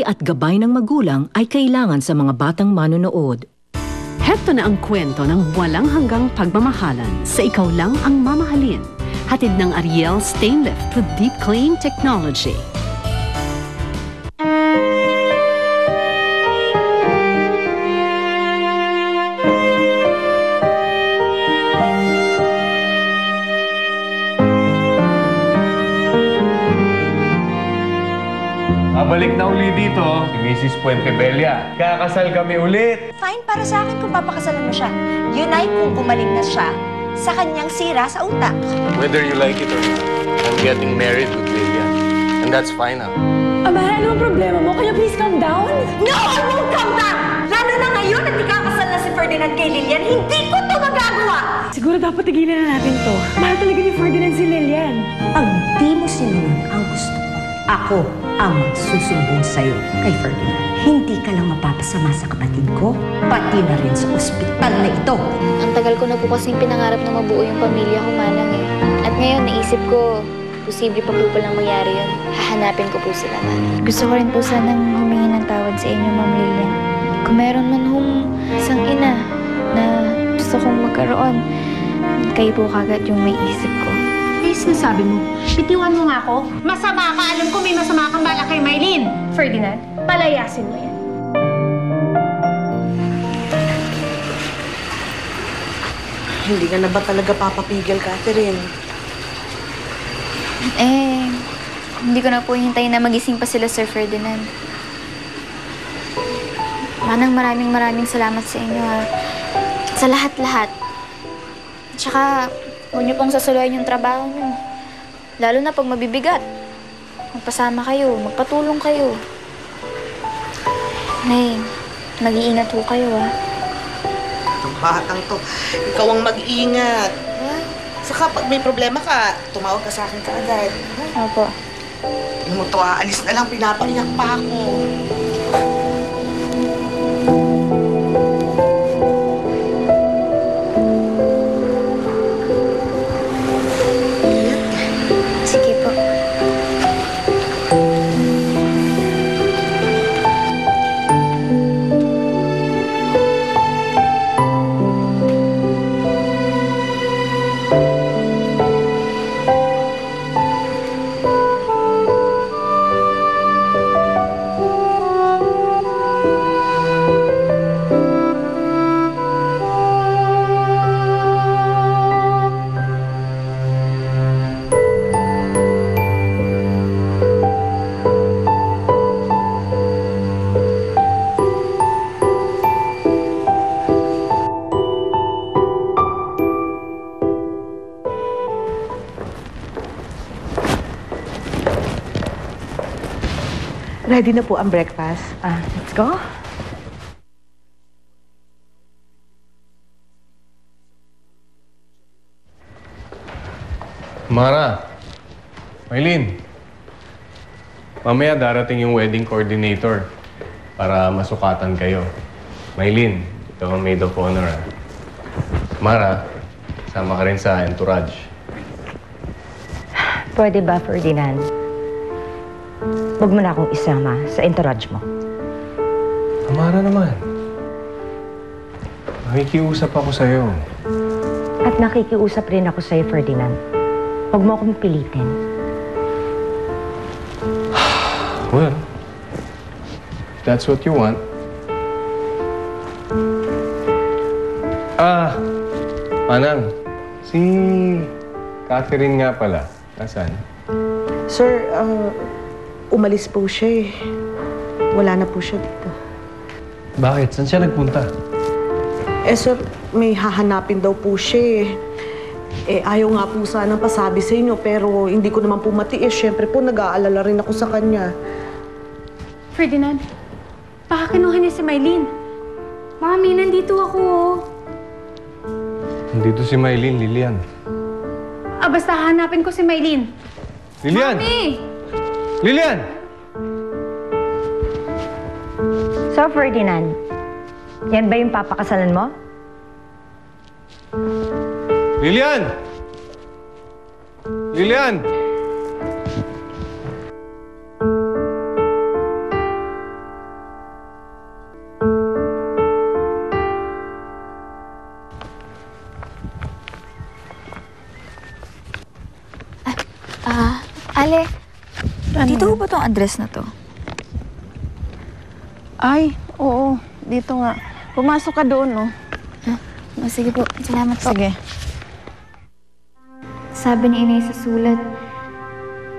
at gabay ng magulang ay kailangan sa mga batang manonood. Heto na ang kwento ng walang hanggang pagmamahalan sa Ikaw Lang Ang Mamahalin. Hatid ng Ariel Stain Lift with Deep Clean Technology. Babalik na uli dito si Mrs. Puentebella. Kakasal kami ulit. Fine para sa akin kung papakasalan mo siya. Yun ay kung gumaling na siya sa kanyang sira sa utak. Whether you like it or not, I'm getting married with Lilian. And that's fine now. Aba, ano ang problema mo? Can you please calm down? No! I won't come down! Lalo na ngayon at ikakasal na si Ferdinand kay Lilian, hindi ko to magagawa! Siguro dapat tigilan na natin to. Mahal talaga ni Ferdinand si Lilian. Pag di mo sinunod ang gusto ko, ako ang magsusumbong sa'yo kay Ferdinand. Hindi ka lang mapapasama sa kapatid ko, pati na rin sa ospital na ito. Ang tagal ko na po kasing pinangarap na mabuo yung pamilya ko, Manang eh. At ngayon, naisip ko, posible pa po palang mangyari yun. Hahanapin ko po sila, Manang. Gusto ko rin po sanang humingi ng tawad sa inyo, Ma'am Lilian. Kung meron man hong isang ina na gusto kong magkaroon, kayo po kagad yung may isip ko. Eh, sinasabi mo, bitiwan mo nga ako. Masama ka, alam ko may masama kang bala kay Maylin. Ferdinand, palayasin mo yan. Hindi ka na ba talaga papapigil, Catherine? Eh, hindi ko na po hintayin na magising pa sila, Sir Ferdinand. Manang maraming salamat sa inyo, ha. Sa lahat-lahat. Tsaka, huwag niyo pong sasuluhin yung trabaho niyo. Lalo na pag mabibigat. Magpasama kayo, magpatulong kayo. Nay, mag-iingat po kayo, ha. Itong batang to, ikaw ang mag-ingat. Ha? Saka pag may problema ka, tumawag ka sa akin kaagad. Opo. Yung mo to, aalis na lang, pinapaiyak pa ako. Sige po. Ready na po ang breakfast. Let's go. Mara, Maylin, mamaya darating yung wedding coordinator para masukatan kayo. Maylin, ikaw ang maid of honor, ha? Mara, sama ka rin sa entourage. Pwede ba, Ferdinand? Huwag mo na akong isama sa entourage mo. Mara naman. Nakikiusap ako sa'yo. At nakikiusap rin ako sa'yo, Ferdinand. Huwag mo akong pilitin. Well, if that's what you want. Manang, si Catherine nga pala. Nasaan? Sir, umalis po siya eh. Wala na po siya dito. Bakit? Saan siya nagpunta? Eh, sir, may hahanapin daw po siya eh. Eh, ayaw nga po sanang pasabi sa inyo, pero hindi ko naman po matiis. Siyempre po, nag-aalala rin ako sa kanya. Ferdinand, baka kinuha niya si Maylin. Mami, nandito ako. Nandito si Maylin, Lilian. Basta hanapin ko si Maylin. Lilian! Mami! Lilian! So, Ferdinand, yan ba yung papakasalan mo? Lilian! Lilian! tong address na to? Ay, oo. Dito nga. Pumasok ka doon, no? O, sige po. Salamat po. Sige. Sabi ni Inay sa sulat,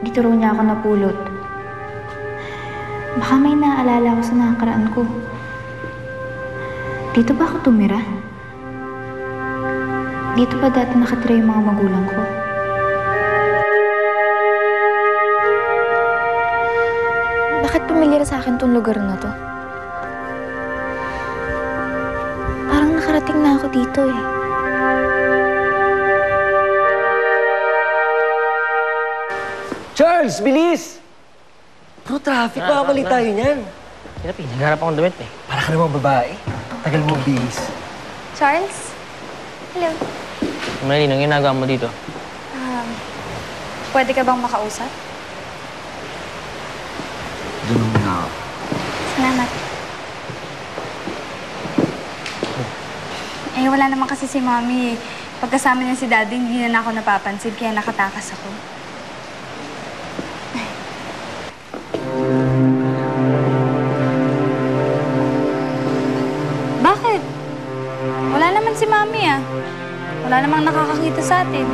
dito raw niya ako napulot. Baka may naaalala ko sa nakakaraan ko. Dito ba ako tumira? Dito ba dati nakatira yung mga magulang ko? Bakit pamilyar sa akin tong lugar na to? Parang nakarating na ako dito eh. Charles, bilis! Bro, traffic. Makakabalik tayo niyan. Hirap eh. Nagharap akong damit eh. Para ka namang babae. Tagal mo, bilis. Charles? Hello. Maylin, ang ginagawa mo dito? Pwede ka bang makausap? Doon muna ako. Salamat. Eh, wala naman kasi si Mami. Pagkasama niya si Daddy, hindi na ako napapansin, kaya nakatakas ako. Bakit? Wala naman si Mami ah. Wala namang nakakakita sa atin.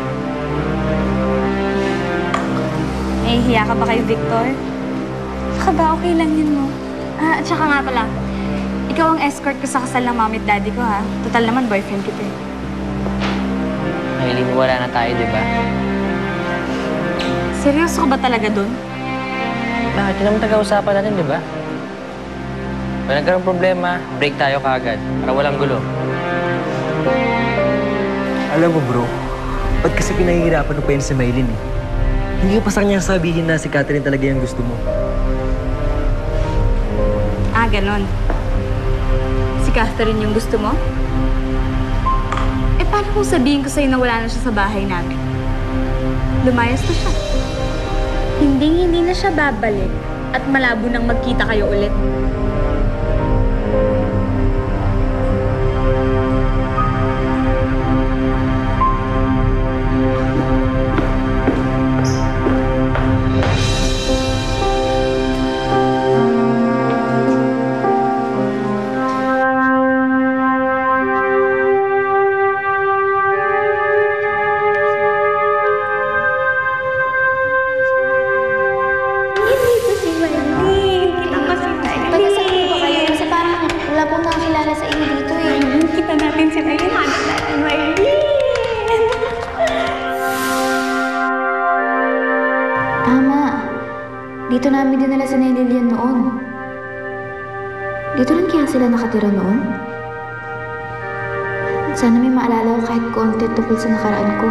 Nahihiya ka ba kay Victor? Baka ba okay lang yun mo? At saka nga pala, ikaw ang escort ko sa kasal ng Mami at Daddy ko ha. Total naman, boyfriend kita eh. Maylin, wala na tayo, di ba? Seryoso ka ba talaga dun? Bakit? Yun naman taga-usapan natin, di ba? Pag nagkaroon problema, break tayo kaagad para walang gulo. Alam mo, bro, ba't kasi pinahihirapan mo pa yun si Maylin eh? Hindi ko pa sa kanya sabihin na si Catherine talaga yung gusto mo. Ah, ganon. Si Catherine yung gusto mo? Eh, paano kung sabihin ko sa'yo na wala na siya sa bahay namin? Lumayas na siya. Hindi na siya babalik at malabo nang magkita kayo ulit. Dito namin dinala si Nay Lilian noon. Dito rin kaya sila nakatira noon? Sana may maalala ko kahit konti tungkol sa nakaraan ko.